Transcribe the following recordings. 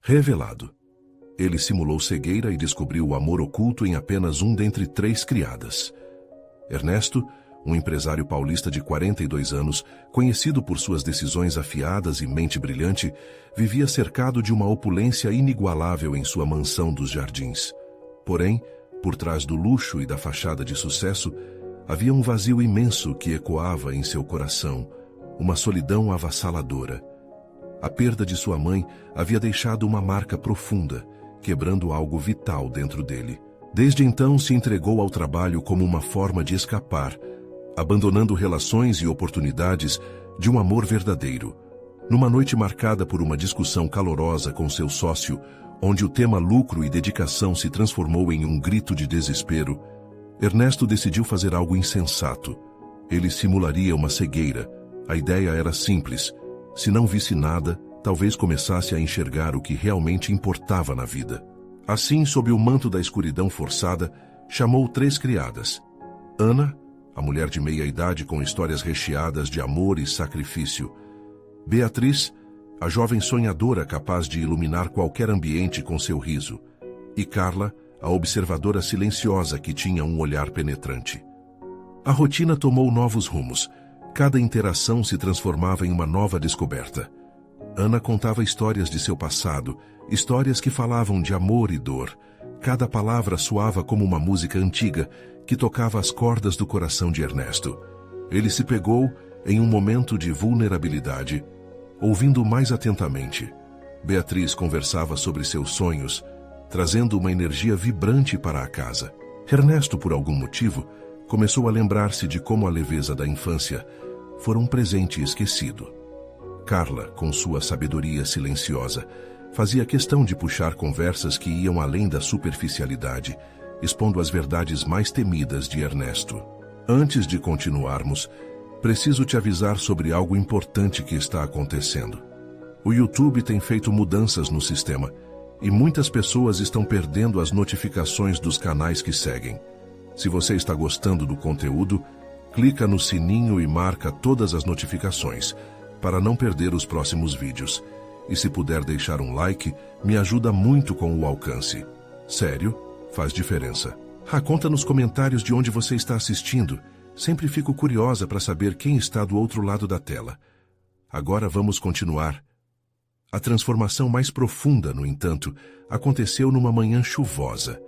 Revelado. Ele simulou cegueira e descobriu o amor oculto em apenas um dentre 3 criadas. Ernesto, um empresário paulista de 42 anos, conhecido por suas decisões afiadas e mente brilhante, vivia cercado de uma opulência inigualável em sua mansão dos Jardins. Porém, por trás do luxo e da fachada de sucesso, havia um vazio imenso que ecoava em seu coração, uma solidão avassaladora. A perda de sua mãe havia deixado uma marca profunda, quebrando algo vital dentro dele. Desde então se entregou ao trabalho como uma forma de escapar, abandonando relações e oportunidades de um amor verdadeiro. Numa noite marcada por uma discussão calorosa com seu sócio, onde o tema lucro e dedicação se transformou em um grito de desespero, Ernesto decidiu fazer algo insensato. Ele simularia uma cegueira. A ideia era simples. Se não visse nada, talvez começasse a enxergar o que realmente importava na vida. Assim, sob o manto da escuridão forçada, chamou 3 criadas. Ana, a mulher de meia-idade com histórias recheadas de amor e sacrifício. Beatriz, a jovem sonhadora capaz de iluminar qualquer ambiente com seu riso. E Carla, a observadora silenciosa que tinha um olhar penetrante. A rotina tomou novos rumos. Cada interação se transformava em uma nova descoberta. Ana contava histórias de seu passado, histórias que falavam de amor e dor. Cada palavra soava como uma música antiga que tocava as cordas do coração de Ernesto. Ele se pegou em um momento de vulnerabilidade, ouvindo mais atentamente. Beatriz conversava sobre seus sonhos, trazendo uma energia vibrante para a casa. Ernesto, por algum motivo, começou a lembrar-se de como a leveza da infância fora um presente esquecido. Carla, com sua sabedoria silenciosa, fazia questão de puxar conversas que iam além da superficialidade, expondo as verdades mais temidas de Ernesto. Antes de continuarmos, preciso te avisar sobre algo importante que está acontecendo. O YouTube tem feito mudanças no sistema e muitas pessoas estão perdendo as notificações dos canais que seguem. Se você está gostando do conteúdo, clica no sininho e marca todas as notificações, para não perder os próximos vídeos. E se puder deixar um like, me ajuda muito com o alcance. Sério, faz diferença. Conta nos comentários de onde você está assistindo. Sempre fico curiosa para saber quem está do outro lado da tela. Agora vamos continuar. A transformação mais profunda, no entanto, aconteceu numa manhã chuvosa.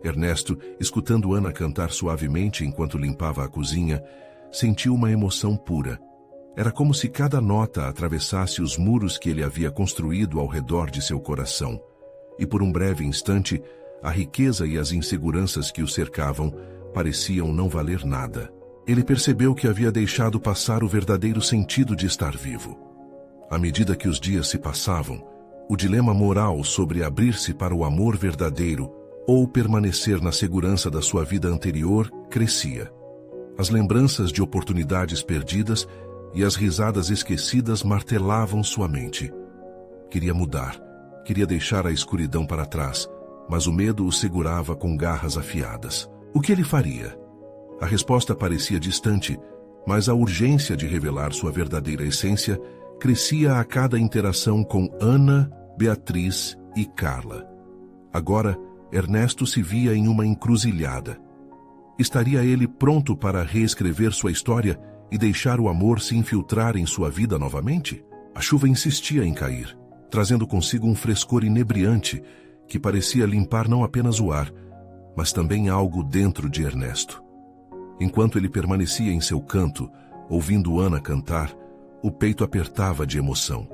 Ernesto, escutando Ana cantar suavemente enquanto limpava a cozinha, sentiu uma emoção pura. Era como se cada nota atravessasse os muros que ele havia construído ao redor de seu coração. E por um breve instante, a riqueza e as inseguranças que o cercavam pareciam não valer nada. Ele percebeu que havia deixado passar o verdadeiro sentido de estar vivo. À medida que os dias se passavam, o dilema moral sobre abrir-se para o amor verdadeiro ou permanecer na segurança da sua vida anterior crescia. As lembranças de oportunidades perdidas e as risadas esquecidas martelavam sua mente. Queria mudar, queria deixar a escuridão para trás, mas o medo o segurava com garras afiadas. O que ele faria? A resposta parecia distante, mas a urgência de revelar sua verdadeira essência crescia a cada interação com Ana, Beatriz e Carla. Agora, Ernesto se via em uma encruzilhada. Estaria ele pronto para reescrever sua história e deixar o amor se infiltrar em sua vida novamente? A chuva insistia em cair, trazendo consigo um frescor inebriante que parecia limpar não apenas o ar, mas também algo dentro de Ernesto. Enquanto ele permanecia em seu canto, ouvindo Ana cantar, o peito apertava de emoção.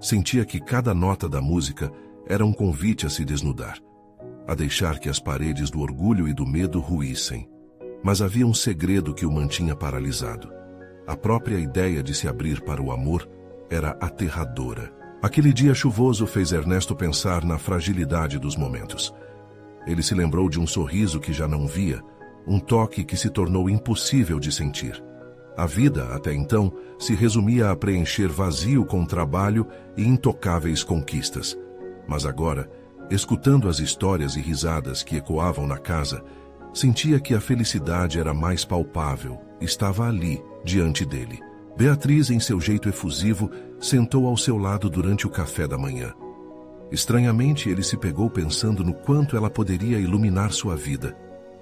Sentia que cada nota da música era um convite a se desnudar, a deixar que as paredes do orgulho e do medo ruíssem. Mas havia um segredo que o mantinha paralisado. A própria ideia de se abrir para o amor era aterradora. Aquele dia chuvoso fez Ernesto pensar na fragilidade dos momentos. Ele se lembrou de um sorriso que já não via, um toque que se tornou impossível de sentir. A vida, até então, se resumia a preencher vazio com trabalho e intocáveis conquistas. Mas agora, escutando as histórias e risadas que ecoavam na casa, sentia que a felicidade era mais palpável, estava ali, diante dele. Beatriz, em seu jeito efusivo, sentou ao seu lado durante o café da manhã. Estranhamente, ele se pegou pensando no quanto ela poderia iluminar sua vida.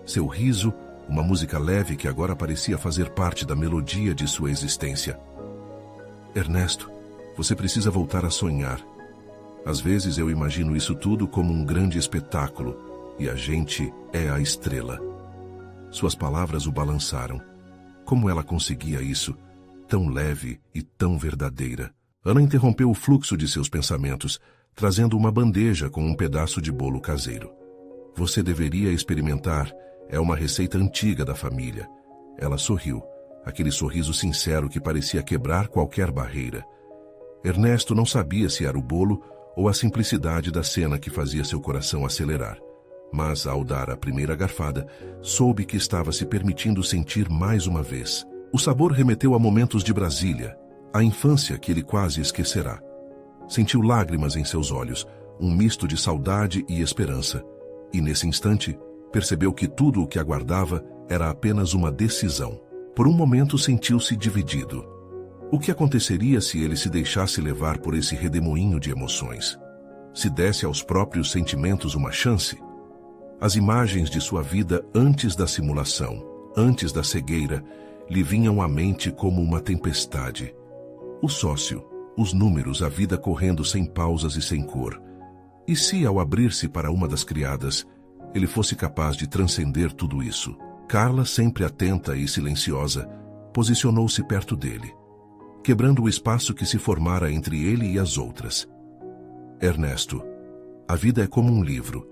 Seu riso, uma música leve que agora parecia fazer parte da melodia de sua existência. Ernesto, você precisa voltar a sonhar. Às vezes eu imagino isso tudo como um grande espetáculo, e a gente é a estrela. Suas palavras o balançaram. Como ela conseguia isso, tão leve e tão verdadeira? Ana interrompeu o fluxo de seus pensamentos, trazendo uma bandeja com um pedaço de bolo caseiro. Você deveria experimentar, é uma receita antiga da família. Ela sorriu, aquele sorriso sincero que parecia quebrar qualquer barreira. Ernesto não sabia se era o bolo ou a simplicidade da cena que fazia seu coração acelerar. Mas, ao dar a primeira garfada, soube que estava se permitindo sentir mais uma vez. O sabor remeteu a momentos de Brasília, a infância que ele quase esquecerá. Sentiu lágrimas em seus olhos, um misto de saudade e esperança. E, nesse instante, percebeu que tudo o que aguardava era apenas uma decisão. Por um momento sentiu-se dividido. O que aconteceria se ele se deixasse levar por esse redemoinho de emoções? Se desse aos próprios sentimentos uma chance? As imagens de sua vida antes da simulação, antes da cegueira, lhe vinham à mente como uma tempestade. O sócio, os números, a vida correndo sem pausas e sem cor. E se, ao abrir-se para uma das criadas, ele fosse capaz de transcender tudo isso? Carla, sempre atenta e silenciosa, posicionou-se perto dele, quebrando o espaço que se formara entre ele e as outras. Ernesto, a vida é como um livro.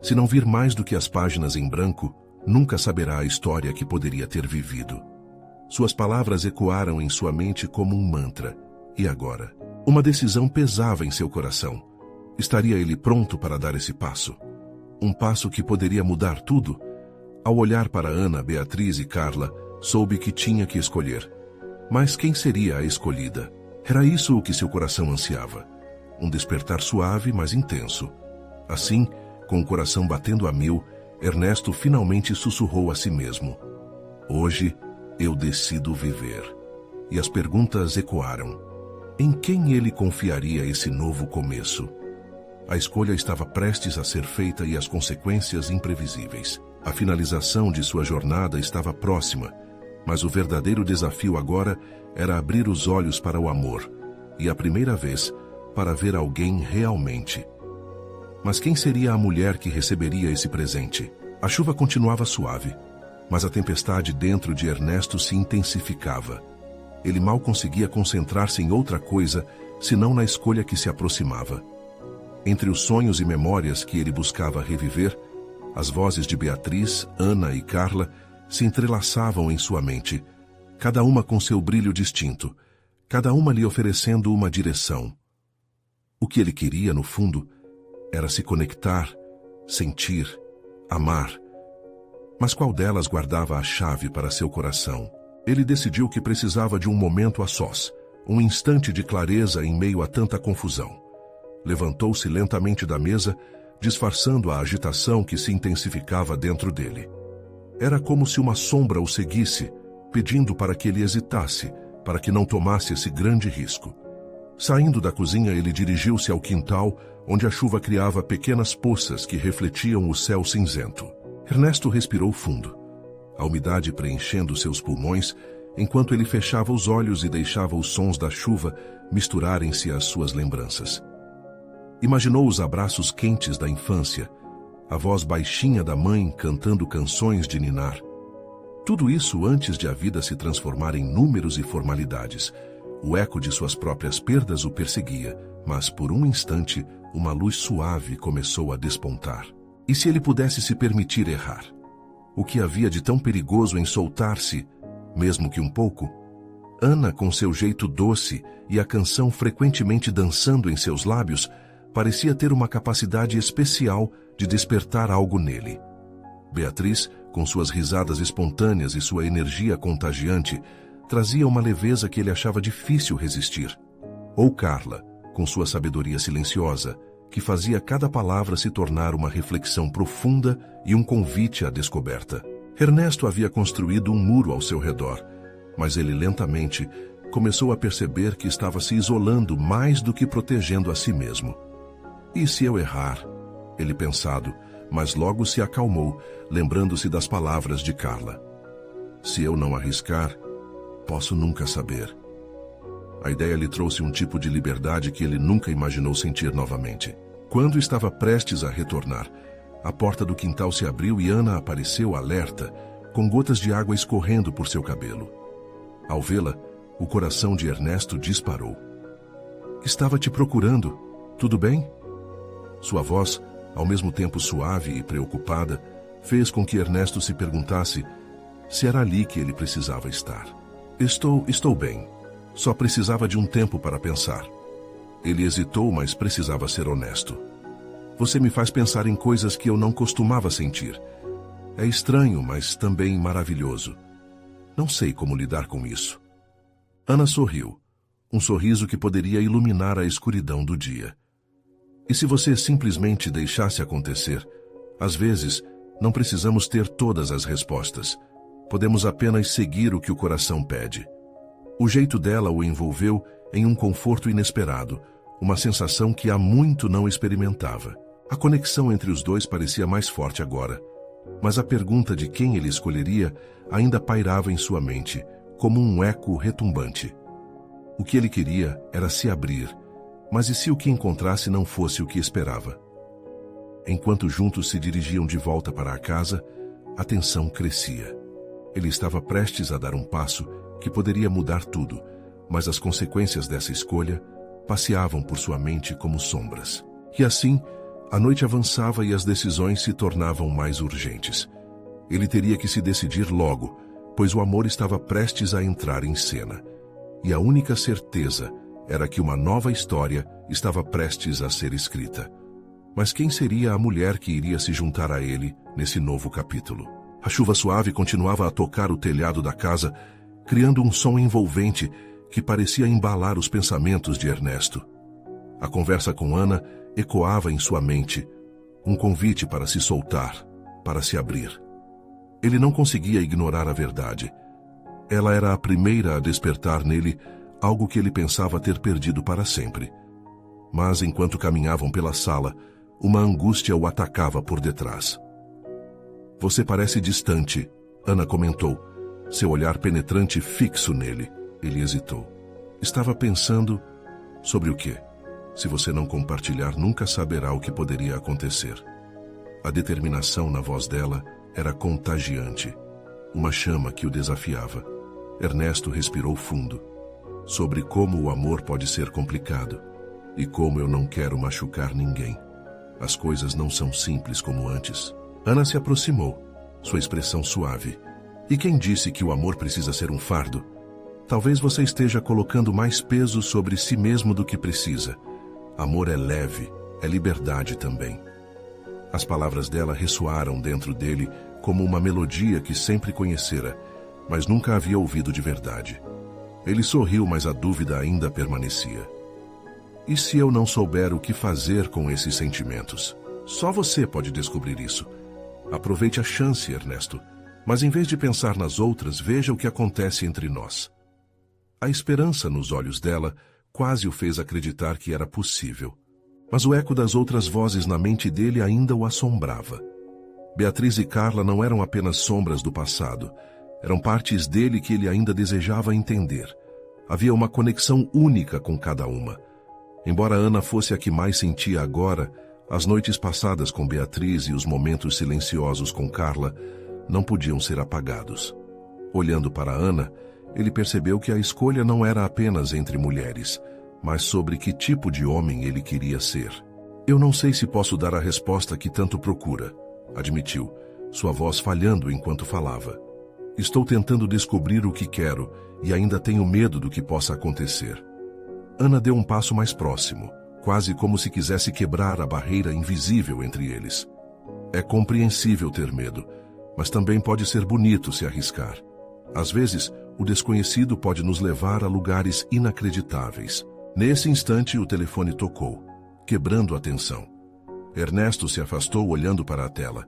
Se não vir mais do que as páginas em branco, nunca saberá a história que poderia ter vivido. Suas palavras ecoaram em sua mente como um mantra. E agora? Uma decisão pesava em seu coração. Estaria ele pronto para dar esse passo? Um passo que poderia mudar tudo? Ao olhar para Ana, Beatriz e Carla, soube que tinha que escolher. Mas quem seria a escolhida? Era isso o que seu coração ansiava. Um despertar suave, mas intenso. Assim, com o coração batendo a mil, Ernesto finalmente sussurrou a si mesmo: hoje eu decido viver. E as perguntas ecoaram. Em quem ele confiaria esse novo começo? A escolha estava prestes a ser feita e as consequências imprevisíveis. A finalização de sua jornada estava próxima, mas o verdadeiro desafio agora era abrir os olhos para o amor, e a primeira vez, para ver alguém realmente. Mas quem seria a mulher que receberia esse presente? A chuva continuava suave, mas a tempestade dentro de Ernesto se intensificava. Ele mal conseguia concentrar-se em outra coisa, senão na escolha que se aproximava. Entre os sonhos e memórias que ele buscava reviver, as vozes de Beatriz, Ana e Carla se entrelaçavam em sua mente, cada uma com seu brilho distinto, cada uma lhe oferecendo uma direção. O que ele queria, no fundo, era se conectar, sentir, amar. Mas qual delas guardava a chave para seu coração? Ele decidiu que precisava de um momento a sós, um instante de clareza em meio a tanta confusão. Levantou-se lentamente da mesa, disfarçando a agitação que se intensificava dentro dele. Era como se uma sombra o seguisse, pedindo para que ele hesitasse, para que não tomasse esse grande risco. Saindo da cozinha, ele dirigiu-se ao quintal, onde a chuva criava pequenas poças que refletiam o céu cinzento. Ernesto respirou fundo, a umidade preenchendo seus pulmões, enquanto ele fechava os olhos e deixava os sons da chuva misturarem-se às suas lembranças. Imaginou os abraços quentes da infância, a voz baixinha da mãe cantando canções de ninar. Tudo isso antes de a vida se transformar em números e formalidades. O eco de suas próprias perdas o perseguia, mas por um instante uma luz suave começou a despontar. E se ele pudesse se permitir errar? O que havia de tão perigoso em soltar-se, mesmo que um pouco? Ana, com seu jeito doce e a canção frequentemente dançando em seus lábios, parecia ter uma capacidade especial de despertar algo nele. Beatriz, com suas risadas espontâneas e sua energia contagiante, trazia uma leveza que ele achava difícil resistir. Ou Carla, com sua sabedoria silenciosa, que fazia cada palavra se tornar uma reflexão profunda e um convite à descoberta. Ernesto havia construído um muro ao seu redor, mas ele lentamente começou a perceber que estava se isolando mais do que protegendo a si mesmo. E se eu errar? Ele pensado, mas logo se acalmou, lembrando-se das palavras de Carla. Se eu não arriscar, posso nunca saber. A ideia lhe trouxe um tipo de liberdade que ele nunca imaginou sentir novamente. Quando estava prestes a retornar, a porta do quintal se abriu e Ana apareceu alerta, com gotas de água escorrendo por seu cabelo. Ao vê-la, o coração de Ernesto disparou. Estava te procurando. Tudo bem? Sua voz, ao mesmo tempo suave e preocupada, fez com que Ernesto se perguntasse se era ali que ele precisava estar. Estou bem. Só precisava de um tempo para pensar. Ele hesitou, mas precisava ser honesto. Você me faz pensar em coisas que eu não costumava sentir. É estranho, mas também maravilhoso. Não sei como lidar com isso. Ana sorriu. Um sorriso que poderia iluminar a escuridão do dia. E se você simplesmente deixasse acontecer, às vezes, não precisamos ter todas as respostas. Podemos apenas seguir o que o coração pede. O jeito dela o envolveu em um conforto inesperado, uma sensação que há muito não experimentava. A conexão entre os dois parecia mais forte agora, mas a pergunta de quem ele escolheria ainda pairava em sua mente, como um eco retumbante. O que ele queria era se abrir, mas e se o que encontrasse não fosse o que esperava? Enquanto juntos se dirigiam de volta para a casa, a tensão crescia. Ele estava prestes a dar um passo que poderia mudar tudo, mas as consequências dessa escolha passeavam por sua mente como sombras. E assim, a noite avançava e as decisões se tornavam mais urgentes. Ele teria que se decidir logo, pois o amor estava prestes a entrar em cena. E a única certeza era que uma nova história estava prestes a ser escrita. Mas quem seria a mulher que iria se juntar a ele nesse novo capítulo? A chuva suave continuava a tocar o telhado da casa, criando um som envolvente que parecia embalar os pensamentos de Ernesto. A conversa com Ana ecoava em sua mente, um convite para se soltar, para se abrir. Ele não conseguia ignorar a verdade. Ela era a primeira a despertar nele algo que ele pensava ter perdido para sempre. Mas enquanto caminhavam pela sala, uma angústia o atacava por detrás. Você parece distante, Ana comentou, seu olhar penetrante fixo nele. Ele hesitou. Estava pensando sobre o quê? Se você não compartilhar, nunca saberá o que poderia acontecer. A determinação na voz dela era contagiante, uma chama que o desafiava. Ernesto respirou fundo. Sobre como o amor pode ser complicado e como eu não quero machucar ninguém. As coisas não são simples como antes. Ana se aproximou, sua expressão suave. E quem disse que o amor precisa ser um fardo? Talvez você esteja colocando mais peso sobre si mesmo do que precisa. Amor é leve, é liberdade também. As palavras dela ressoaram dentro dele como uma melodia que sempre conhecera, mas nunca havia ouvido de verdade. Ele sorriu, mas a dúvida ainda permanecia. E se eu não souber o que fazer com esses sentimentos? Só você pode descobrir isso. Aproveite a chance, Ernesto. Mas em vez de pensar nas outras, veja o que acontece entre nós. A esperança nos olhos dela quase o fez acreditar que era possível. Mas o eco das outras vozes na mente dele ainda o assombrava. Beatriz e Carla não eram apenas sombras do passado. Eram partes dele que ele ainda desejava entender. Havia uma conexão única com cada uma. Embora Ana fosse a que mais sentia agora, as noites passadas com Beatriz e os momentos silenciosos com Carla não podiam ser apagados. Olhando para Ana, ele percebeu que a escolha não era apenas entre mulheres, mas sobre que tipo de homem ele queria ser. Eu não sei se posso dar a resposta que tanto procura, admitiu, sua voz falhando enquanto falava. Estou tentando descobrir o que quero e ainda tenho medo do que possa acontecer. Ana deu um passo mais próximo, quase como se quisesse quebrar a barreira invisível entre eles. É compreensível ter medo, mas também pode ser bonito se arriscar. Às vezes, o desconhecido pode nos levar a lugares inacreditáveis. Nesse instante, o telefone tocou, quebrando a tensão. Ernesto se afastou olhando para a tela.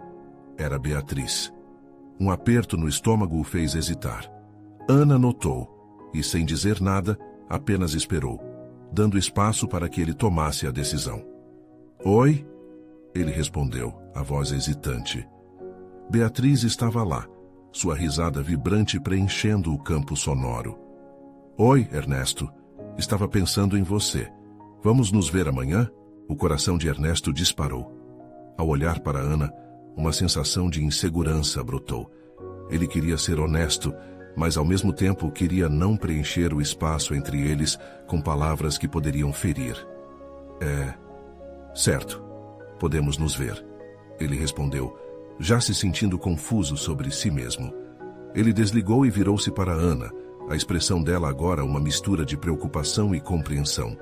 Era Beatriz. Um aperto no estômago o fez hesitar. Ana notou, e sem dizer nada, apenas esperou, dando espaço para que ele tomasse a decisão. Oi? Ele respondeu, a voz hesitante. Beatriz estava lá, sua risada vibrante preenchendo o campo sonoro. Oi, Ernesto. Estava pensando em você. Vamos nos ver amanhã? O coração de Ernesto disparou. Ao olhar para Ana, uma sensação de insegurança brotou. Ele queria ser honesto, mas ao mesmo tempo queria não preencher o espaço entre eles com palavras que poderiam ferir. Certo. Podemos nos ver. Ele respondeu, já se sentindo confuso sobre si mesmo. Ele desligou e virou-se para Ana, a expressão dela agora uma mistura de preocupação e compreensão.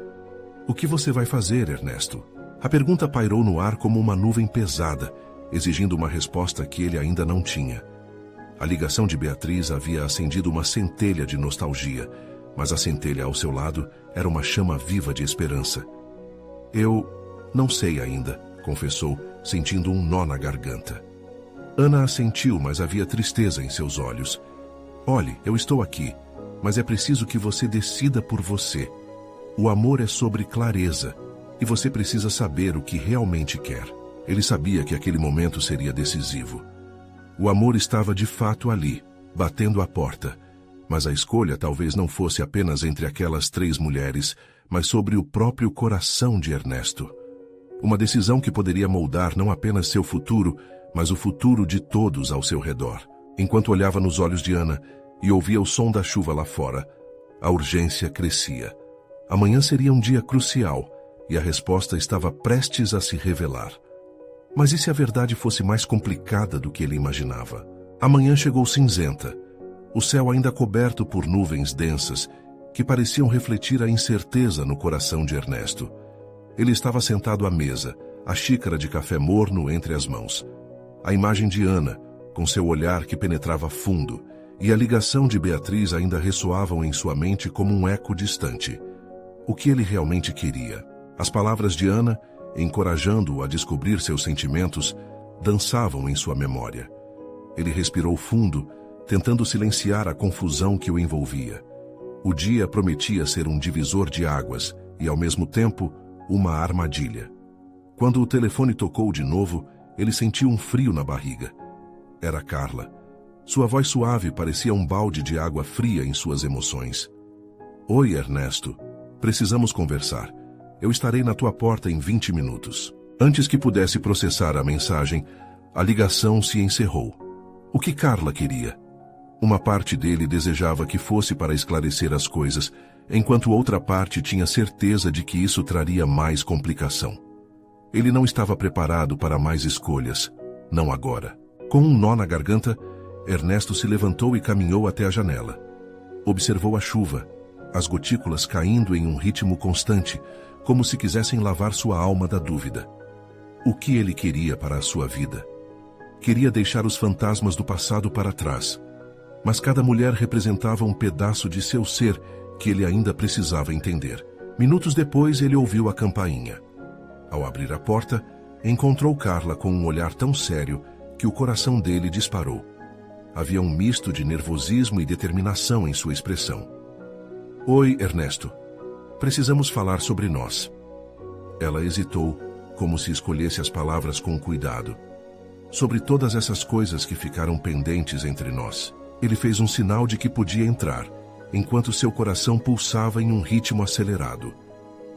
O que você vai fazer, Ernesto? A pergunta pairou no ar como uma nuvem pesada, exigindo uma resposta que ele ainda não tinha. A ligação de Beatriz havia acendido uma centelha de nostalgia, mas a centelha ao seu lado era uma chama viva de esperança. Eu não sei ainda, confessou, sentindo um nó na garganta. Ana assentiu, mas havia tristeza em seus olhos. Olhe, eu estou aqui, mas é preciso que você decida por você. O amor é sobre clareza, e você precisa saber o que realmente quer. Ele sabia que aquele momento seria decisivo. O amor estava de fato ali, batendo à porta, mas a escolha talvez não fosse apenas entre aquelas 3 mulheres, mas sobre o próprio coração de Ernesto. Uma decisão que poderia moldar não apenas seu futuro, mas o futuro de todos ao seu redor. Enquanto olhava nos olhos de Ana e ouvia o som da chuva lá fora, a urgência crescia. Amanhã seria um dia crucial, e a resposta estava prestes a se revelar. Mas e se a verdade fosse mais complicada do que ele imaginava? A manhã chegou cinzenta, o céu ainda coberto por nuvens densas, que pareciam refletir a incerteza no coração de Ernesto. Ele estava sentado à mesa, a xícara de café morno entre as mãos. A imagem de Ana, com seu olhar que penetrava fundo, e a ligação de Beatriz ainda ressoavam em sua mente como um eco distante. O que ele realmente queria? As palavras de Ana, encorajando-o a descobrir seus sentimentos, dançavam em sua memória. Ele respirou fundo, tentando silenciar a confusão que o envolvia. O dia prometia ser um divisor de águas e, ao mesmo tempo, uma armadilha. Quando o telefone tocou de novo, ele sentiu um frio na barriga. Era Carla. Sua voz suave parecia um balde de água fria em suas emoções. Oi, Ernesto. Precisamos conversar. Eu estarei na tua porta em 20 minutos. Antes que pudesse processar a mensagem, a ligação se encerrou. O que Carla queria? Uma parte dele desejava que fosse para esclarecer as coisas, enquanto outra parte tinha certeza de que isso traria mais complicação. Ele não estava preparado para mais escolhas, não agora. Com um nó na garganta, Ernesto se levantou e caminhou até a janela. Observou a chuva, as gotículas caindo em um ritmo constante, como se quisessem lavar sua alma da dúvida. O que ele queria para a sua vida? Queria deixar os fantasmas do passado para trás, mas cada mulher representava um pedaço de seu ser que ele ainda precisava entender. Minutos depois, ele ouviu a campainha. Ao abrir a porta, encontrou Carla com um olhar tão sério que o coração dele disparou. Havia um misto de nervosismo e determinação em sua expressão. Oi, Ernesto. Precisamos falar sobre nós. Ela hesitou, como se escolhesse as palavras com cuidado. Sobre todas essas coisas que ficaram pendentes entre nós. Ele fez um sinal de que podia entrar, enquanto seu coração pulsava em um ritmo acelerado.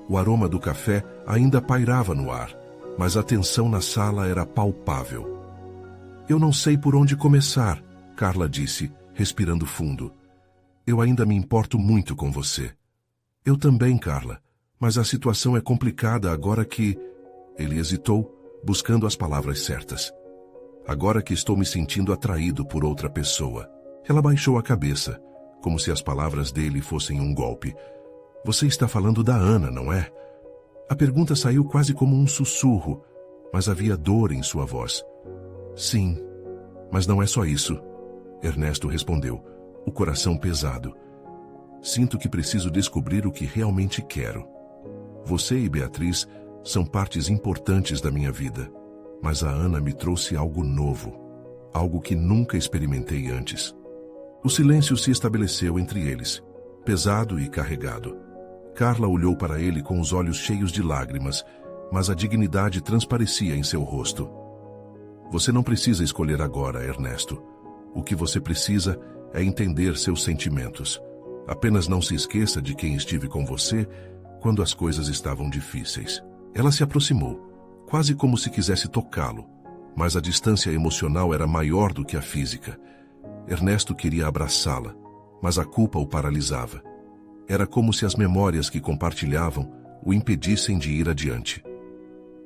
O aroma do café ainda pairava no ar, mas a tensão na sala era palpável. Eu não sei por onde começar, Carla disse, respirando fundo. Eu ainda me importo muito com você. Eu também, Carla, mas a situação é complicada agora que... Ele hesitou, buscando as palavras certas. Agora que estou me sentindo atraído por outra pessoa. Ela baixou a cabeça, como se as palavras dele fossem um golpe. Você está falando da Ana, não é? A pergunta saiu quase como um sussurro, mas havia dor em sua voz. Sim, mas não é só isso. Ernesto respondeu, o coração pesado. Sinto que preciso descobrir o que realmente quero. Você e Beatriz são partes importantes da minha vida, mas a Ana me trouxe algo novo, algo que nunca experimentei antes. O silêncio se estabeleceu entre eles, pesado e carregado. Carla olhou para ele com os olhos cheios de lágrimas, mas a dignidade transparecia em seu rosto. Você não precisa escolher agora, Ernesto. O que você precisa é entender seus sentimentos. Apenas não se esqueça de quem estive com você quando as coisas estavam difíceis. Ela se aproximou, quase como se quisesse tocá-lo, mas a distância emocional era maior do que a física. Ernesto queria abraçá-la, mas a culpa o paralisava. Era como se as memórias que compartilhavam o impedissem de ir adiante.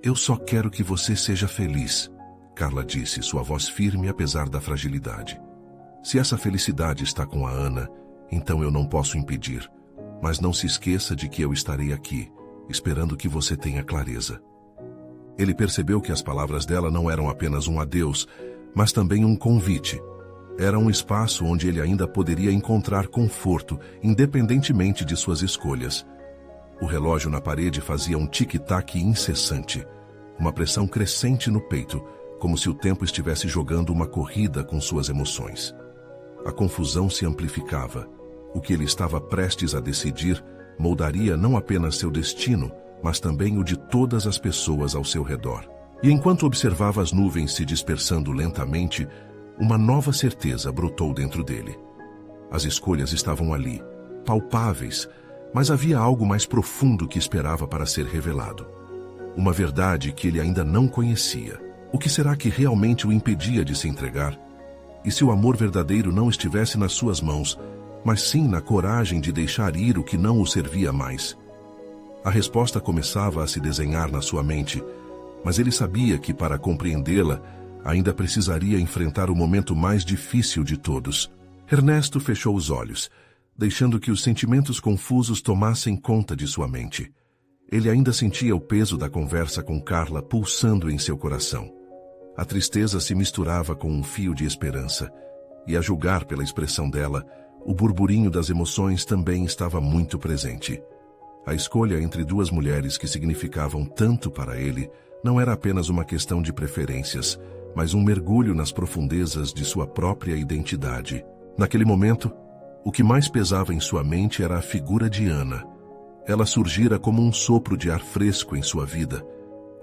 Eu só quero que você seja feliz, Carla disse, sua voz firme apesar da fragilidade. Se essa felicidade está com a Ana, então eu não posso impedir. Mas não se esqueça de que eu estarei aqui, esperando que você tenha clareza. Ele percebeu que as palavras dela não eram apenas um adeus, mas também um convite. Era um espaço onde ele ainda poderia encontrar conforto, independentemente de suas escolhas. O relógio na parede fazia um tic-tac incessante, uma pressão crescente no peito, como se o tempo estivesse jogando uma corrida com suas emoções. A confusão se amplificava. O que ele estava prestes a decidir moldaria não apenas seu destino, mas também o de todas as pessoas ao seu redor. E enquanto observava as nuvens se dispersando lentamente, uma nova certeza brotou dentro dele. As escolhas estavam ali, palpáveis, mas havia algo mais profundo que esperava para ser revelado. Uma verdade que ele ainda não conhecia. O que será que realmente o impedia de se entregar? E se o amor verdadeiro não estivesse nas suas mãos, mas sim na coragem de deixar ir o que não o servia mais? A resposta começava a se desenhar na sua mente, mas ele sabia que para compreendê-la, ainda precisaria enfrentar o momento mais difícil de todos. Ernesto fechou os olhos, deixando que os sentimentos confusos tomassem conta de sua mente. Ele ainda sentia o peso da conversa com Carla pulsando em seu coração. A tristeza se misturava com um fio de esperança, e a julgar pela expressão dela, o burburinho das emoções também estava muito presente. A escolha entre duas mulheres que significavam tanto para ele não era apenas uma questão de preferências, mas um mergulho nas profundezas de sua própria identidade. Naquele momento, o que mais pesava em sua mente era a figura de Ana. Ela surgira como um sopro de ar fresco em sua vida.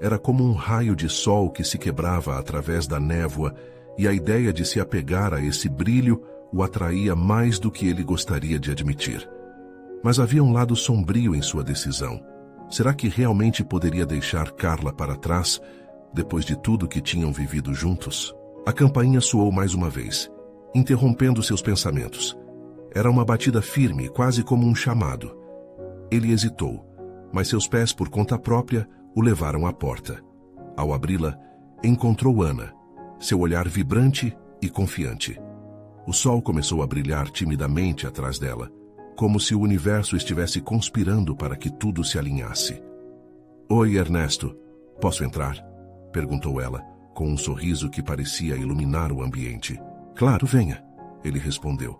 Era como um raio de sol que se quebrava através da névoa, e a ideia de se apegar a esse brilho o atraía mais do que ele gostaria de admitir. Mas havia um lado sombrio em sua decisão. Será que realmente poderia deixar Carla para trás, depois de tudo que tinham vivido juntos? A campainha soou mais uma vez, interrompendo seus pensamentos. Era uma batida firme, quase como um chamado. Ele hesitou, mas seus pés por conta própria o levaram à porta. Ao abri-la, encontrou Ana, seu olhar vibrante e confiante. O sol começou a brilhar timidamente atrás dela, como se o universo estivesse conspirando para que tudo se alinhasse. "Oi, Ernesto. Posso entrar?" perguntou ela, com um sorriso que parecia iluminar o ambiente. "Claro, venha", ele respondeu,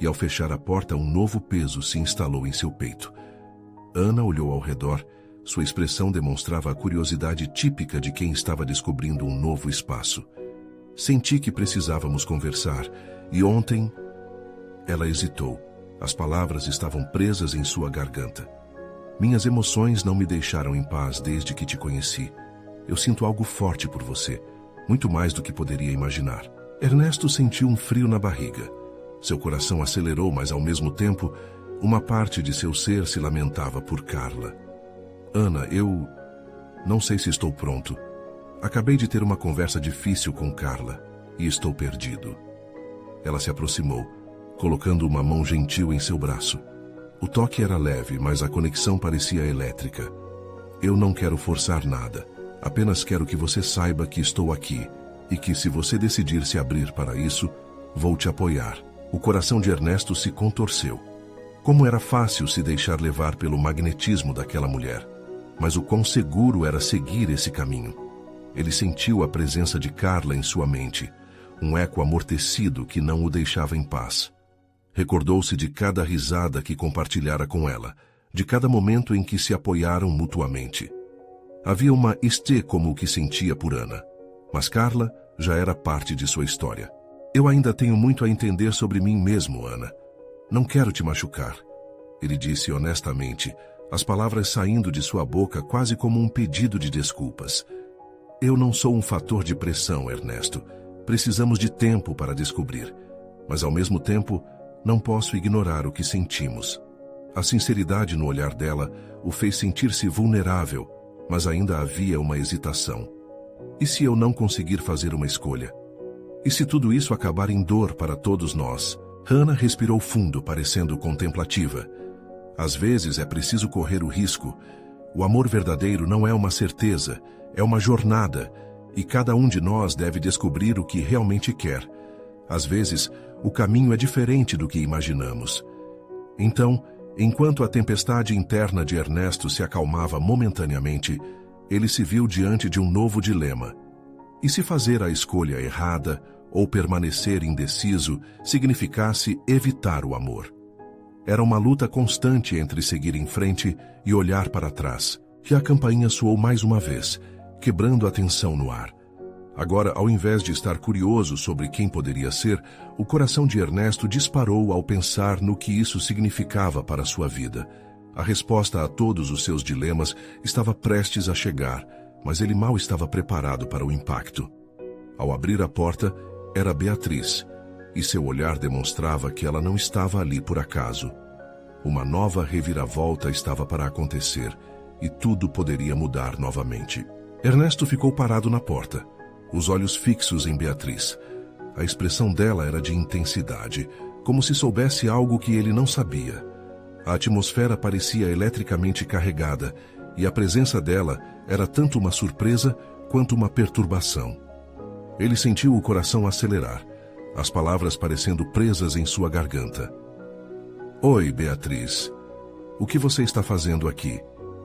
e ao fechar a porta um novo peso se instalou em seu peito. Ana olhou ao redor, sua expressão demonstrava a curiosidade típica de quem estava descobrindo um novo espaço. "Senti que precisávamos conversar, e ontem..." Ela hesitou. As palavras estavam presas em sua garganta. "Minhas emoções não me deixaram em paz desde que te conheci. Eu sinto algo forte por você, muito mais do que poderia imaginar." Ernesto sentiu um frio na barriga. Seu coração acelerou, mas ao mesmo tempo, uma parte de seu ser se lamentava por Carla. "Ana, eu não sei se estou pronto. Acabei de ter uma conversa difícil com Carla e estou perdido." Ela se aproximou, colocando uma mão gentil em seu braço. O toque era leve, mas a conexão parecia elétrica. "Eu não quero forçar nada. Apenas quero que você saiba que estou aqui e que, se você decidir se abrir para isso, vou te apoiar." O coração de Ernesto se contorceu. Como era fácil se deixar levar pelo magnetismo daquela mulher. Mas o quão seguro era seguir esse caminho. Ele sentiu a presença de Carla em sua mente, um eco amortecido que não o deixava em paz. Recordou-se de cada risada que compartilhara com ela, de cada momento em que se apoiaram mutuamente. Havia uma esté como o que sentia por Ana, mas Carla já era parte de sua história. "Eu ainda tenho muito a entender sobre mim mesmo, Ana. Não quero te machucar", ele disse honestamente, as palavras saindo de sua boca quase como um pedido de desculpas. Eu não sou um fator de pressão, Ernesto. Precisamos de tempo para descobrir. Mas, ao mesmo tempo, não posso ignorar o que sentimos. A sinceridade no olhar dela o fez sentir-se vulnerável, mas ainda havia uma hesitação. E se eu não conseguir fazer uma escolha? E se tudo isso acabar em dor para todos nós? Hannah respirou fundo, parecendo contemplativa. Às vezes é preciso correr o risco. O amor verdadeiro não é uma certeza, é uma jornada, e cada um de nós deve descobrir o que realmente quer. Às vezes, o caminho é diferente do que imaginamos. Então, enquanto a tempestade interna de Ernesto se acalmava momentaneamente, ele se viu diante de um novo dilema. E se fazer a escolha errada ou permanecer indeciso significasse evitar o amor? Era uma luta constante entre seguir em frente e olhar para trás. E a campainha soou mais uma vez, quebrando a tensão no ar. Agora, ao invés de estar curioso sobre quem poderia ser, o coração de Ernesto disparou ao pensar no que isso significava para sua vida. A resposta a todos os seus dilemas estava prestes a chegar, mas ele mal estava preparado para o impacto. Ao abrir a porta, era Beatriz, e seu olhar demonstrava que ela não estava ali por acaso. Uma nova reviravolta estava para acontecer, e tudo poderia mudar novamente. Ernesto ficou parado na porta, os olhos fixos em Beatriz. A expressão dela era de intensidade, como se soubesse algo que ele não sabia. A atmosfera parecia eletricamente carregada, e a presença dela era tanto uma surpresa quanto uma perturbação. Ele sentiu o coração acelerar, as palavras parecendo presas em sua garganta. "Oi, Beatriz. O que você está fazendo aqui?"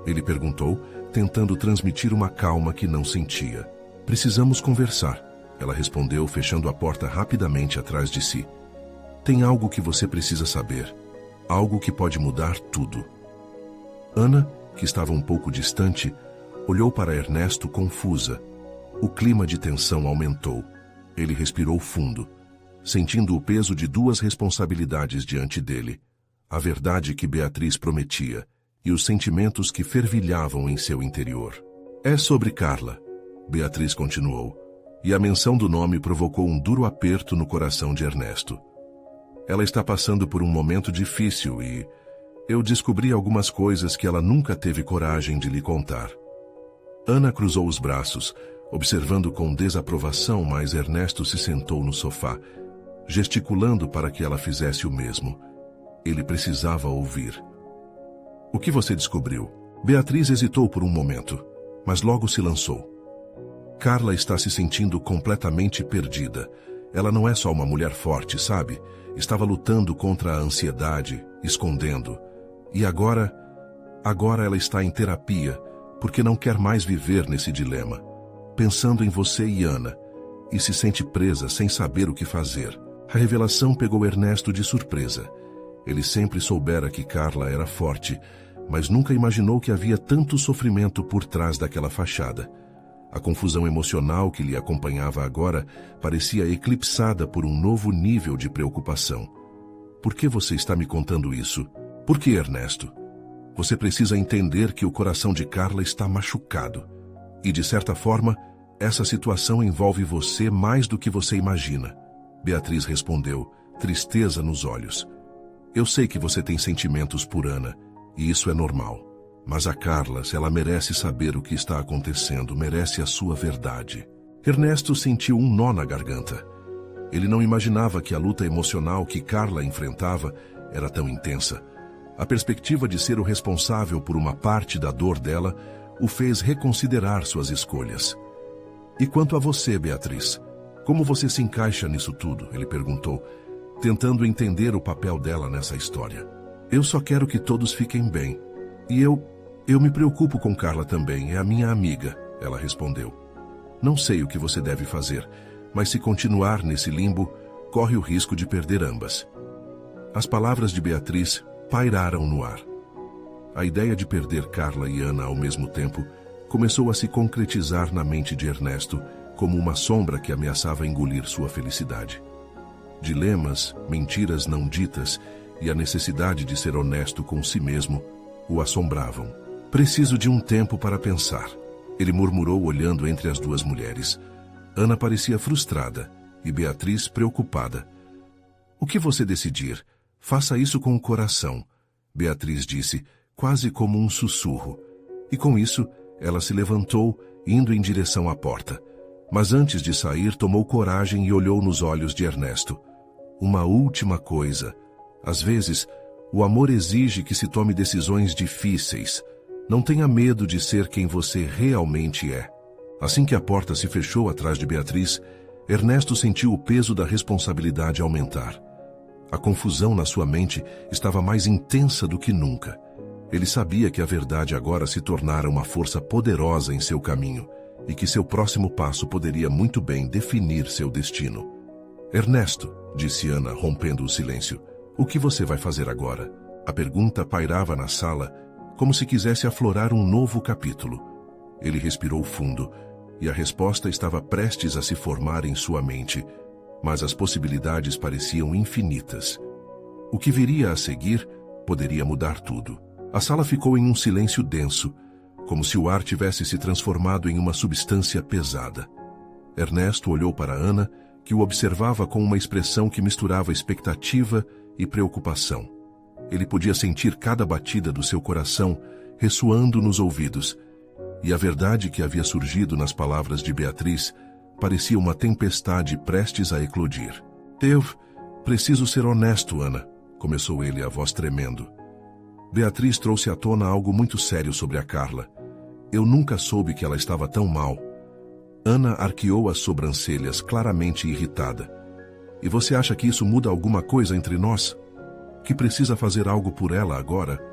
Ele perguntou, tentando transmitir uma calma que não sentia. "Precisamos conversar", ela respondeu, fechando a porta rapidamente atrás de si. "Tem algo que você precisa saber. Algo que pode mudar tudo." Ana, que estava um pouco distante, olhou para Ernesto confusa. O clima de tensão aumentou. Ele respirou fundo, sentindo o peso de duas responsabilidades diante dele: a verdade que Beatriz prometia e os sentimentos que fervilhavam em seu interior. "É sobre Carla", Beatriz continuou, e a menção do nome provocou um duro aperto no coração de Ernesto. "Ela está passando por um momento difícil e eu descobri algumas coisas que ela nunca teve coragem de lhe contar." Ana cruzou os braços, observando com desaprovação, mas Ernesto se sentou no sofá, gesticulando para que ela fizesse o mesmo. Ele precisava ouvir. "O que você descobriu?" Beatriz hesitou por um momento, mas logo se lançou. "Carla está se sentindo completamente perdida. Ela não é só uma mulher forte, sabe? Estava lutando contra a ansiedade, escondendo. E agora ela está em terapia, porque não quer mais viver nesse dilema, pensando em você e Ana, e se sente presa sem saber o que fazer." A revelação pegou Ernesto de surpresa. Ele sempre soubera que Carla era forte, mas nunca imaginou que havia tanto sofrimento por trás daquela fachada. A confusão emocional que lhe acompanhava agora parecia eclipsada por um novo nível de preocupação. "Por que você está me contando isso?" "Por que, Ernesto? Você precisa entender que o coração de Carla está machucado. E, de certa forma, essa situação envolve você mais do que você imagina." Beatriz respondeu, tristeza nos olhos. "Eu sei que você tem sentimentos por Ana, e isso é normal. Mas a Carla, se ela merece saber o que está acontecendo, merece a sua verdade." Ernesto sentiu um nó na garganta. Ele não imaginava que a luta emocional que Carla enfrentava era tão intensa. A perspectiva de ser o responsável por uma parte da dor dela o fez reconsiderar suas escolhas. "E quanto a você, Beatriz? Como você se encaixa nisso tudo?" ele perguntou, tentando entender o papel dela nessa história. "Eu só quero que todos fiquem bem. E eu me preocupo com Carla também, é a minha amiga", ela respondeu. "Não sei o que você deve fazer, mas se continuar nesse limbo, corre o risco de perder ambas." As palavras de Beatriz pairaram no ar. A ideia de perder Carla e Ana ao mesmo tempo começou a se concretizar na mente de Ernesto como uma sombra que ameaçava engolir sua felicidade. Dilemas, mentiras não ditas e a necessidade de ser honesto com si mesmo o assombravam. Preciso de um tempo para pensar, ele murmurou olhando entre as duas mulheres. Ana parecia frustrada e Beatriz preocupada. O que você decidir, faça isso com o coração, Beatriz disse, quase como um sussurro. E com isso, ela se levantou, indo em direção à porta. Mas antes de sair, tomou coragem e olhou nos olhos de Ernesto. Uma última coisa. Às vezes, o amor exige que se tome decisões difíceis. Não tenha medo de ser quem você realmente é. Assim que a porta se fechou atrás de Beatriz, Ernesto sentiu o peso da responsabilidade aumentar. A confusão na sua mente estava mais intensa do que nunca. Ele sabia que a verdade agora se tornara uma força poderosa em seu caminho e que seu próximo passo poderia muito bem definir seu destino. Ernesto, disse Ana, rompendo o silêncio, o que você vai fazer agora? A pergunta pairava na sala como se quisesse aflorar um novo capítulo. Ele respirou fundo e a resposta estava prestes a se formar em sua mente, mas as possibilidades pareciam infinitas. O que viria a seguir poderia mudar tudo. A sala ficou em um silêncio denso, como se o ar tivesse se transformado em uma substância pesada. Ernesto olhou para Ana, que o observava com uma expressão que misturava expectativa e preocupação. Ele podia sentir cada batida do seu coração ressoando nos ouvidos, e a verdade que havia surgido nas palavras de Beatriz parecia uma tempestade prestes a eclodir. Eu preciso ser honesto, Ana, começou ele, a voz tremendo. Beatriz trouxe à tona algo muito sério sobre a Carla. Eu nunca soube que ela estava tão mal. Ana arqueou as sobrancelhas, claramente irritada. E você acha que isso muda alguma coisa entre nós? Que precisa fazer algo por ela agora?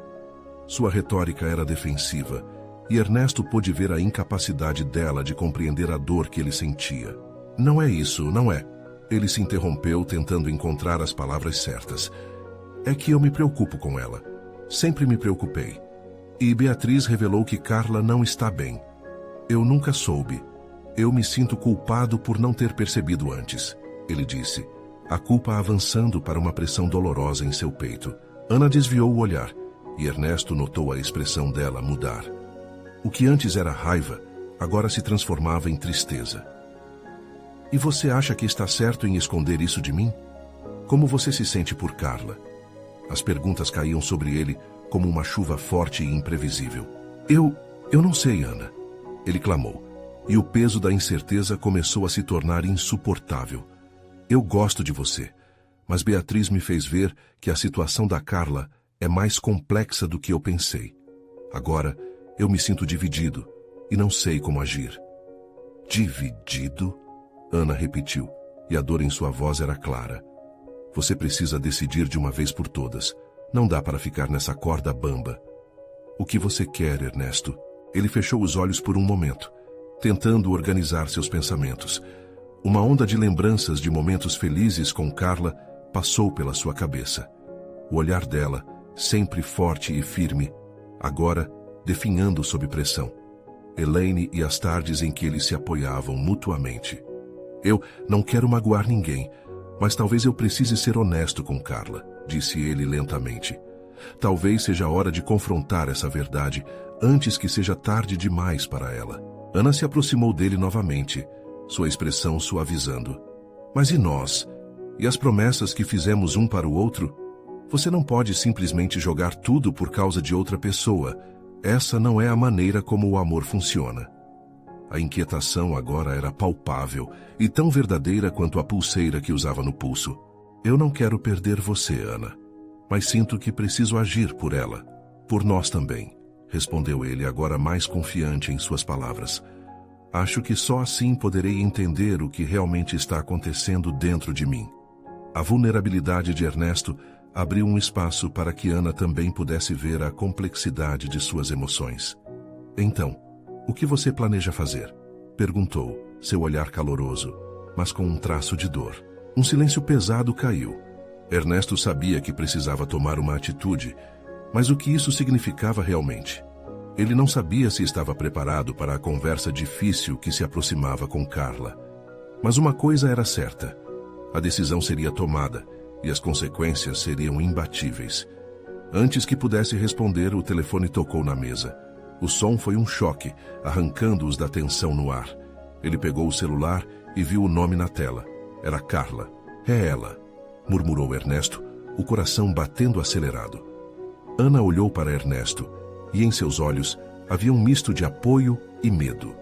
Sua retórica era defensiva, e Ernesto pôde ver a incapacidade dela de compreender a dor que ele sentia. Não é isso, não é. Ele se interrompeu, tentando encontrar as palavras certas. É que eu me preocupo com ela. Sempre me preocupei. E Beatriz revelou que Carla não está bem. Eu nunca soube. Eu me sinto culpado por não ter percebido antes, ele disse, a culpa avançando para uma pressão dolorosa em seu peito. Ana desviou o olhar, e Ernesto notou a expressão dela mudar. O que antes era raiva, agora se transformava em tristeza. E você acha que está certo em esconder isso de mim? Como você se sente por Carla? As perguntas caíam sobre ele como uma chuva forte e imprevisível. Eu não sei, Ana, ele clamou, e o peso da incerteza começou a se tornar insuportável. Eu gosto de você, mas Beatriz me fez ver que a situação da Carla é mais complexa do que eu pensei. Agora, eu me sinto dividido e não sei como agir. Dividido? Ana repetiu, e a dor em sua voz era clara. Você precisa decidir de uma vez por todas. Não dá para ficar nessa corda bamba. O que você quer, Ernesto? Ele fechou os olhos por um momento, tentando organizar seus pensamentos. Uma onda de lembranças de momentos felizes com Carla passou pela sua cabeça. O olhar dela, sempre forte e firme, agora definhando sob pressão. Elaine e as tardes em que eles se apoiavam mutuamente. Eu não quero magoar ninguém, mas talvez eu precise ser honesto com Carla, disse ele lentamente. Talvez seja a hora de confrontar essa verdade antes que seja tarde demais para ela. Ana se aproximou dele novamente, sua expressão suavizando. Mas e nós? E as promessas que fizemos um para o outro? Você não pode simplesmente jogar tudo por causa de outra pessoa. Essa não é a maneira como o amor funciona. A inquietação agora era palpável e tão verdadeira quanto a pulseira que usava no pulso. Eu não quero perder você, Ana, mas sinto que preciso agir por ela. Por nós também, respondeu ele, agora mais confiante em suas palavras. Acho que só assim poderei entender o que realmente está acontecendo dentro de mim. A vulnerabilidade de Ernesto abriu um espaço para que Ana também pudesse ver a complexidade de suas emoções. Então, o que você planeja fazer? Perguntou, seu olhar caloroso, mas com um traço de dor. Um silêncio pesado caiu. Ernesto sabia que precisava tomar uma atitude, mas o que isso significava realmente? Ele não sabia se estava preparado para a conversa difícil que se aproximava com Carla. Mas uma coisa era certa: a decisão seria tomada e as consequências seriam imbatíveis. Antes que pudesse responder, o telefone tocou na mesa. O som foi um choque, arrancando-os da tensão no ar. Ele pegou o celular e viu o nome na tela. Era Carla. É ela, murmurou Ernesto, o coração batendo acelerado. Ana olhou para Ernesto e em seus olhos havia um misto de apoio e medo.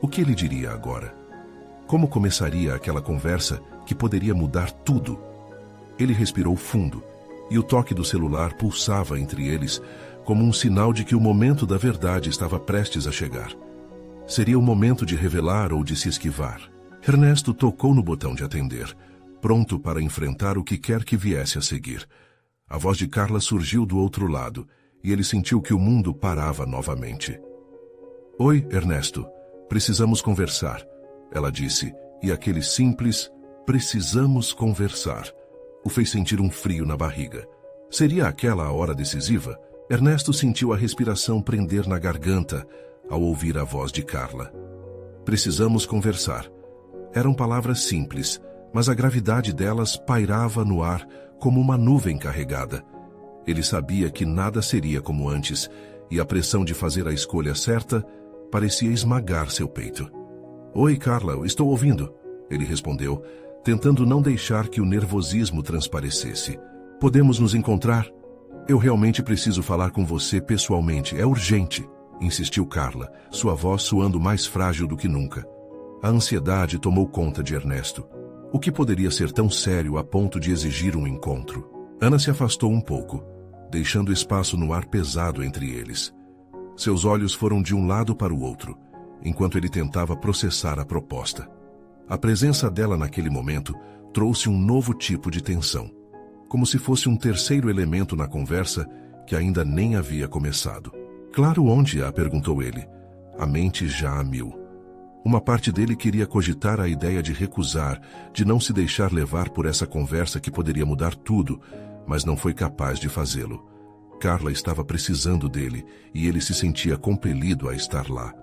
O que ele diria agora? Como começaria aquela conversa que poderia mudar tudo? Ele respirou fundo e o toque do celular pulsava entre eles como um sinal de que o momento da verdade estava prestes a chegar. Seria o momento de revelar ou de se esquivar. Ernesto tocou no botão de atender, pronto para enfrentar o que quer que viesse a seguir. A voz de Carla surgiu do outro lado e ele sentiu que o mundo parava novamente. Oi, Ernesto. Precisamos conversar, ela disse, e aquele simples "precisamos conversar" o fez sentir um frio na barriga. Seria aquela a hora decisiva? Ernesto sentiu a respiração prender na garganta ao ouvir a voz de Carla. Precisamos conversar. Eram palavras simples, mas a gravidade delas pairava no ar como uma nuvem carregada. Ele sabia que nada seria como antes, e a pressão de fazer a escolha certa parecia esmagar seu peito. Oi, Carla, estou ouvindo, ele respondeu, tentando não deixar que o nervosismo transparecesse. Podemos nos encontrar? Eu realmente preciso falar com você pessoalmente, é urgente, insistiu Carla, sua voz soando mais frágil do que nunca. A ansiedade tomou conta de Ernesto. O que poderia ser tão sério a ponto de exigir um encontro? Ana se afastou um pouco, deixando espaço no ar pesado entre eles. Seus olhos foram de um lado para o outro, enquanto ele tentava processar a proposta. A presença dela naquele momento trouxe um novo tipo de tensão, como se fosse um terceiro elemento na conversa que ainda nem havia começado. Claro, onde a? Perguntou ele, a mente já a mil. Uma parte dele queria cogitar a ideia de recusar, de não se deixar levar por essa conversa que poderia mudar tudo, mas não foi capaz de fazê-lo. Carla estava precisando dele e ele se sentia compelido a estar lá.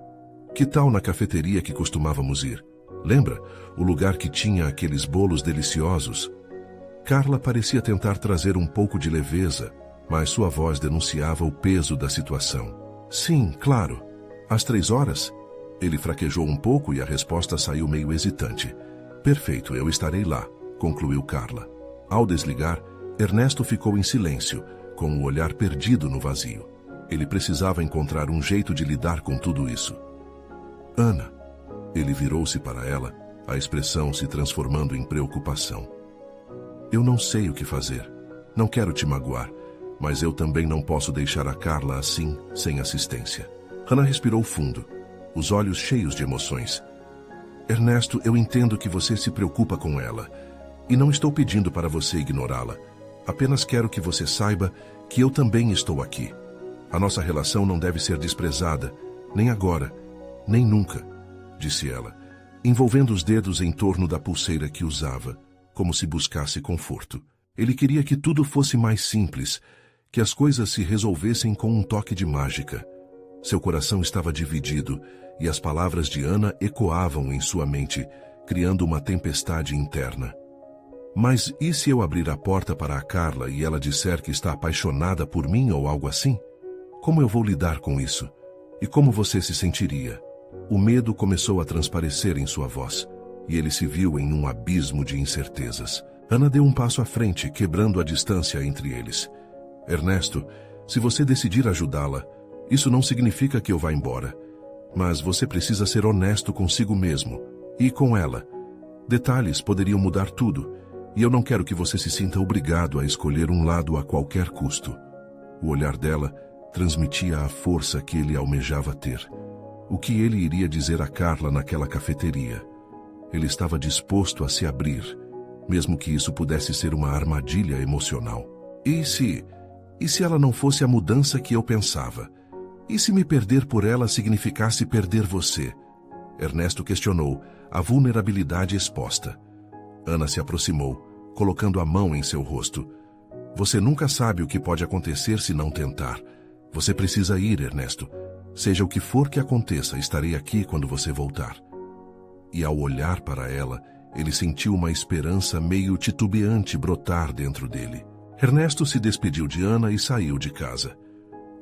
Que tal na cafeteria que costumávamos ir? Lembra? O lugar que tinha aqueles bolos deliciosos? Carla parecia tentar trazer um pouco de leveza, mas sua voz denunciava o peso da situação. Sim, claro. Às 3 horas? Ele fraquejou um pouco e a resposta saiu meio hesitante. Perfeito, eu estarei lá, concluiu Carla. Ao desligar, Ernesto ficou em silêncio, com o olhar perdido no vazio. Ele precisava encontrar um jeito de lidar com tudo isso. Ana. Ele virou-se para ela, a expressão se transformando em preocupação. Eu não sei o que fazer. Não quero te magoar, mas eu também não posso deixar a Carla assim, sem assistência. Ana respirou fundo, os olhos cheios de emoções. Ernesto, eu entendo que você se preocupa com ela, e não estou pedindo para você ignorá-la. Apenas quero que você saiba que eu também estou aqui. A nossa relação não deve ser desprezada, nem agora, nem nunca, disse ela, envolvendo os dedos em torno da pulseira que usava, como se buscasse conforto. Ele queria que tudo fosse mais simples, que as coisas se resolvessem com um toque de mágica. Seu coração estava dividido e as palavras de Ana ecoavam em sua mente, criando uma tempestade interna. Mas e se eu abrir a porta para a Carla e ela disser que está apaixonada por mim ou algo assim? Como eu vou lidar com isso? E como você se sentiria? O medo começou a transparecer em sua voz, e ele se viu em um abismo de incertezas. Ana deu um passo à frente, quebrando a distância entre eles. Ernesto, se você decidir ajudá-la, isso não significa que eu vá embora. Mas você precisa ser honesto consigo mesmo, e com ela. Detalhes poderiam mudar tudo, e eu não quero que você se sinta obrigado a escolher um lado a qualquer custo. O olhar dela transmitia a força que ele almejava ter. O que ele iria dizer a Carla naquela cafeteria? Ele estava disposto a se abrir, mesmo que isso pudesse ser uma armadilha emocional. E se ela não fosse a mudança que eu pensava? E se me perder por ela significasse perder você? Ernesto questionou, a vulnerabilidade exposta. Ana se aproximou, colocando a mão em seu rosto. Você nunca sabe o que pode acontecer se não tentar. Você precisa ir, Ernesto. Seja o que for que aconteça, estarei aqui quando você voltar. E ao olhar para ela, ele sentiu uma esperança meio titubeante brotar dentro dele. Ernesto se despediu de Ana e saiu de casa.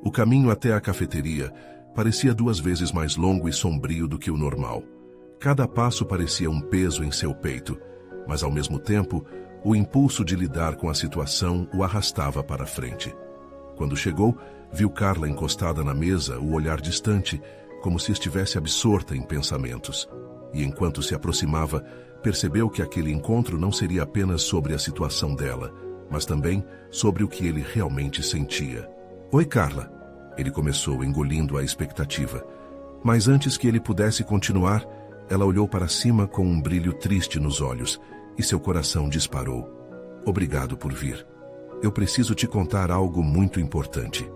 O caminho até a cafeteria parecia 2 vezes mais longo e sombrio do que o normal. Cada passo parecia um peso em seu peito, mas ao mesmo tempo, o impulso de lidar com a situação o arrastava para frente. Quando chegou, viu Carla encostada na mesa, o olhar distante, como se estivesse absorta em pensamentos. E enquanto se aproximava, percebeu que aquele encontro não seria apenas sobre a situação dela, mas também sobre o que ele realmente sentia. "Oi, Carla", ele começou, engolindo a expectativa. Mas antes que ele pudesse continuar, ela olhou para cima com um brilho triste nos olhos, e seu coração disparou. "Obrigado por vir. Eu preciso te contar algo muito importante."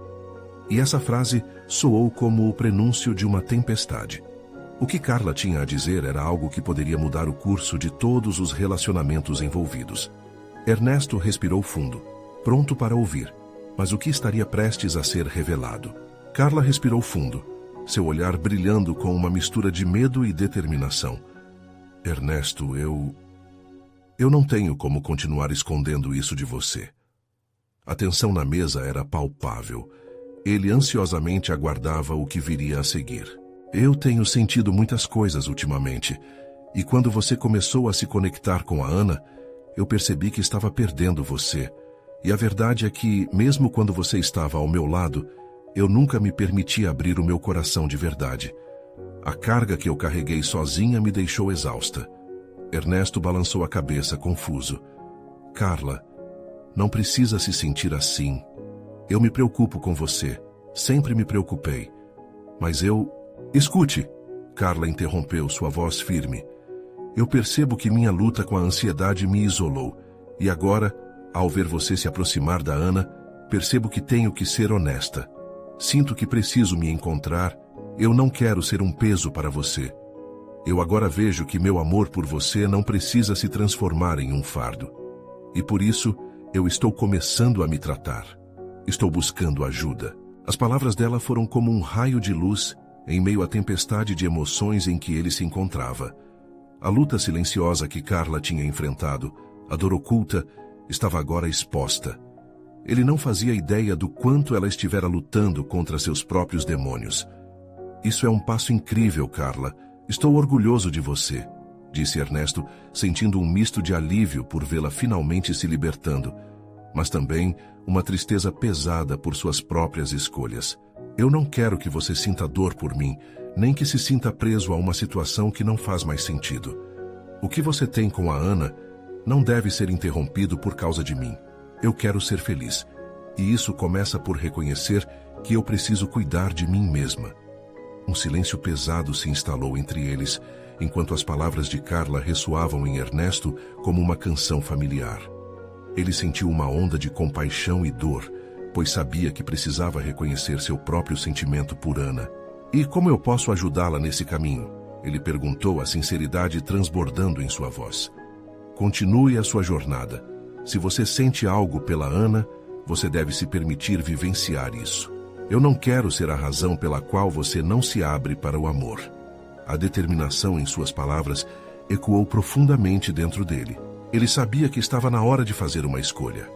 E essa frase soou como o prenúncio de uma tempestade. O que Carla tinha a dizer era algo que poderia mudar o curso de todos os relacionamentos envolvidos. Ernesto respirou fundo, pronto para ouvir, mas o que estaria prestes a ser revelado? Carla respirou fundo, seu olhar brilhando com uma mistura de medo e determinação. "Ernesto, eu não tenho como continuar escondendo isso de você." A tensão na mesa era palpável. Ele ansiosamente aguardava o que viria a seguir. "Eu tenho sentido muitas coisas ultimamente, e quando você começou a se conectar com a Ana, eu percebi que estava perdendo você. E a verdade é que, mesmo quando você estava ao meu lado, eu nunca me permiti abrir o meu coração de verdade. A carga que eu carreguei sozinha me deixou exausta." Ernesto balançou a cabeça, confuso. "Carla, não precisa se sentir assim. Eu me preocupo com você. Sempre me preocupei. Mas eu..." "Escute!" Carla interrompeu, sua voz firme. "Eu percebo que minha luta com a ansiedade me isolou. E agora, ao ver você se aproximar da Ana, percebo que tenho que ser honesta. Sinto que preciso me encontrar. Eu não quero ser um peso para você. Eu agora vejo que meu amor por você não precisa se transformar em um fardo. E por isso, eu estou começando a me tratar. Estou buscando ajuda." As palavras dela foram como um raio de luz em meio à tempestade de emoções em que ele se encontrava. A luta silenciosa que Carla tinha enfrentado, a dor oculta, estava agora exposta. Ele não fazia ideia do quanto ela estivera lutando contra seus próprios demônios. "Isso é um passo incrível, Carla. Estou orgulhoso de você", disse Ernesto, sentindo um misto de alívio por vê-la finalmente se libertando, mas também uma tristeza pesada por suas próprias escolhas. "Eu não quero que você sinta dor por mim, nem que se sinta preso a uma situação que não faz mais sentido. O que você tem com a Ana não deve ser interrompido por causa de mim. Eu quero ser feliz, e isso começa por reconhecer que eu preciso cuidar de mim mesma." Um silêncio pesado se instalou entre eles, enquanto as palavras de Carla ressoavam em Ernesto como uma canção familiar. Ele sentiu uma onda de compaixão e dor, pois sabia que precisava reconhecer seu próprio sentimento por Ana. "E como eu posso ajudá-la nesse caminho?" ele perguntou, a sinceridade transbordando em sua voz. "Continue a sua jornada. Se você sente algo pela Ana, você deve se permitir vivenciar isso. Eu não quero ser a razão pela qual você não se abre para o amor." A determinação em suas palavras ecoou profundamente dentro dele. Ele sabia que estava na hora de fazer uma escolha.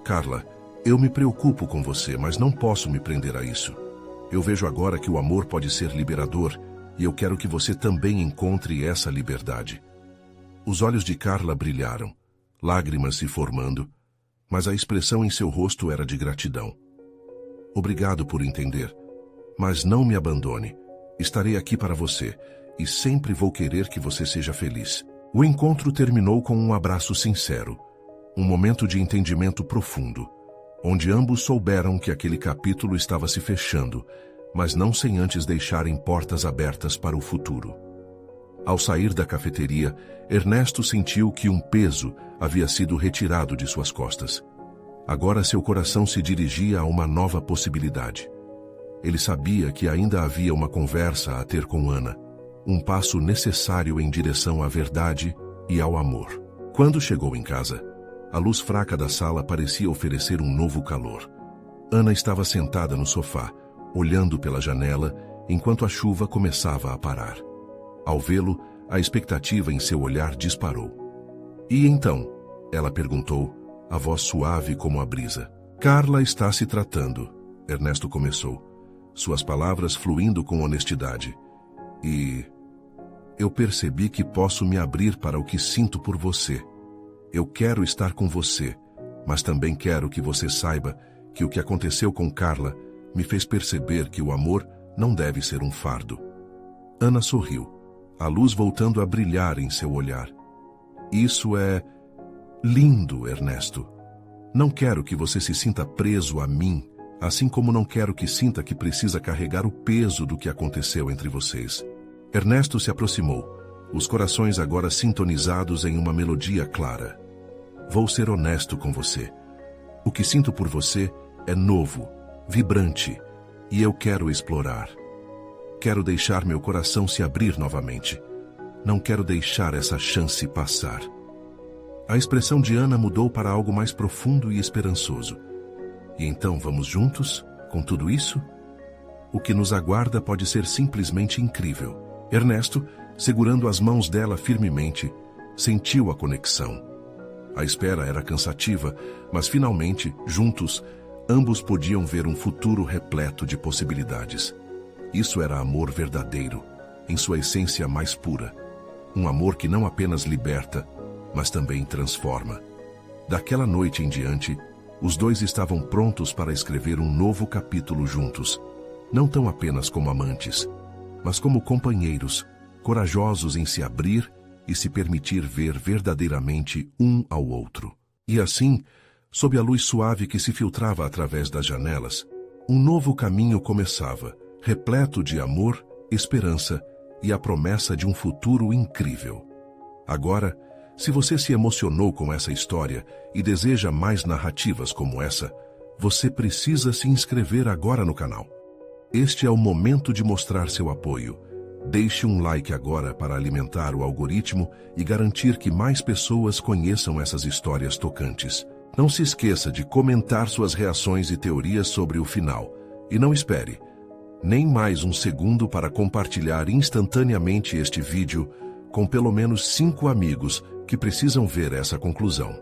"Carla, eu me preocupo com você, mas não posso me prender a isso. Eu vejo agora que o amor pode ser liberador, e eu quero que você também encontre essa liberdade." Os olhos de Carla brilharam, lágrimas se formando, mas a expressão em seu rosto era de gratidão. "Obrigado por entender, mas não me abandone. Estarei aqui para você, e sempre vou querer que você seja feliz." O encontro terminou com um abraço sincero, um momento de entendimento profundo, onde ambos souberam que aquele capítulo estava se fechando, mas não sem antes deixarem portas abertas para o futuro. Ao sair da cafeteria, Ernesto sentiu que um peso havia sido retirado de suas costas. Agora seu coração se dirigia a uma nova possibilidade. Ele sabia que ainda havia uma conversa a ter com Ana, um passo necessário em direção à verdade e ao amor. Quando chegou em casa, a luz fraca da sala parecia oferecer um novo calor. Ana estava sentada no sofá, olhando pela janela, enquanto a chuva começava a parar. Ao vê-lo, a expectativa em seu olhar disparou. "E então?" ela perguntou, a voz suave como a brisa. Carla está se tratando, Ernesto começou, suas palavras fluindo com honestidade. E eu percebi que posso me abrir para o que sinto por você. Eu quero estar com você, mas também quero que você saiba que o que aconteceu com Carla me fez perceber que o amor não deve ser um fardo. Ana sorriu, a luz voltando a brilhar em seu olhar. Isso é lindo, Ernesto. Não quero que você se sinta preso a mim, assim como não quero que sinta que precisa carregar o peso do que aconteceu entre vocês. Ernesto se aproximou, os corações agora sintonizados em uma melodia clara. Vou ser honesto com você. O que sinto por você é novo, vibrante, e eu quero explorar. Quero deixar meu coração se abrir novamente. Não quero deixar essa chance passar. A expressão de Ana mudou para algo mais profundo e esperançoso. E então vamos juntos, com tudo isso? O que nos aguarda pode ser simplesmente incrível. Ernesto, segurando as mãos dela firmemente, sentiu a conexão. A espera era cansativa, mas finalmente, juntos, ambos podiam ver um futuro repleto de possibilidades. Isso era amor verdadeiro, em sua essência mais pura. Um amor que não apenas liberta, mas também transforma. Daquela noite em diante, os dois estavam prontos para escrever um novo capítulo juntos, não tão apenas como amantes, mas como companheiros, corajosos em se abrir e se permitir ver verdadeiramente um ao outro. E assim, sob a luz suave que se filtrava através das janelas, um novo caminho começava, repleto de amor, esperança e a promessa de um futuro incrível. Agora, se você se emocionou com essa história e deseja mais narrativas como essa, você precisa se inscrever agora no canal. Este é o momento de mostrar seu apoio. Deixe um like agora para alimentar o algoritmo e garantir que mais pessoas conheçam essas histórias tocantes. Não se esqueça de comentar suas reações e teorias sobre o final. E não espere nem mais um segundo para compartilhar instantaneamente este vídeo com pelo menos 5 amigos que precisam ver essa conclusão.